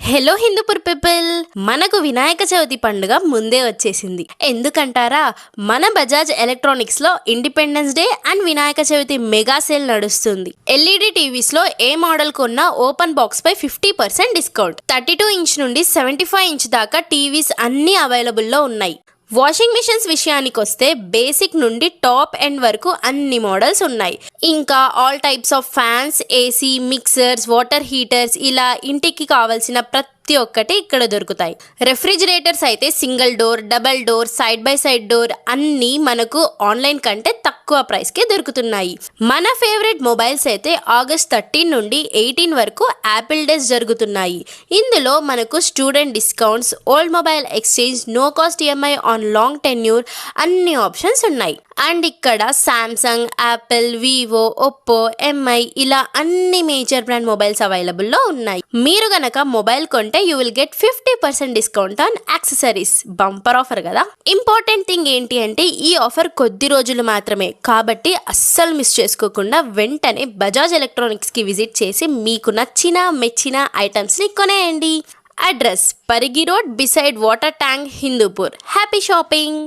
Hello Hindupur people, మనకు వినాయక చవితి పండుగ ముందే వచ్చేసింది. ఎందుకంటారా, మన బజాజ్ ఎలక్ట్రానిక్స్ లో independence day and Vinayaka Chavithi mega sale నడుస్తుంది. ఎల్ఈడి టీవీస్ లో ఏ మోడల్ కొన్నా ఓపెన్ బాక్స్ పై 50% డిస్కౌంట్. 32 ఇంచ్ నుండి 75 ఇంచ్ దాకా టీవీస్ అన్ని అవైలబుల్ లో ఉన్నాయి. వాషింగ్ మిషన్స్ విషయానికి వస్తే బేసిక్ నుండి టాప్ ఎండ్ వరకు అన్ని మోడల్స్ ఉన్నాయి. ఇంకా all types of fans, AC, mixers, water heaters, ఇలా ఇంటికి కావాల్సిన ప్రతి ఒక్కటి ఇక్కడ దొరుకుతాయి. రెఫ్రిజిరేటర్స్ అయితే single door, double door, side by side door అన్నీ మనకు ఆన్లైన్ కంటే తక్కువ ప్రైస్కే దొరుకుతున్నాయి. మన ఫేవరెట్ మొబైల్స్ అయితే ఆగస్ట్ 13 నుండి 18 వరకు యాపిల్ డేస్ జరుగుతున్నాయి. ఇందులో మనకు student discounts, old mobile exchange, no cost EMI on long tenure అన్ని ఆప్షన్స్ ఉన్నాయి. అండ్ ఇక్కడ Samsung, Apple, Vivo, Oppo, Mi ఇలా అన్ని మేజర్ బ్రాండ్ మొబైల్స్ అవైలబుల్లో ఉన్నాయి. మీరు గనక మొబైల్ కొంటే you will get 50% discount on accessories. Bumper offer కదా. ఇంపార్టెంట్ థింగ్ ఏంటి అంటే ఈ ఆఫర్ కొద్ది రోజులు మాత్రమే, కాబట్టి అస్సలు మిస్ చేసుకోకుండా వెంటనే బజాజ్ ఎలక్ట్రానిక్స్ కి విజిట్ చేసి మీకు నచ్చిన మెచ్చిన ఐటమ్స్ ని కొనేయండి. Address: Parigi road beside water tank, Hindupur. Happy shopping.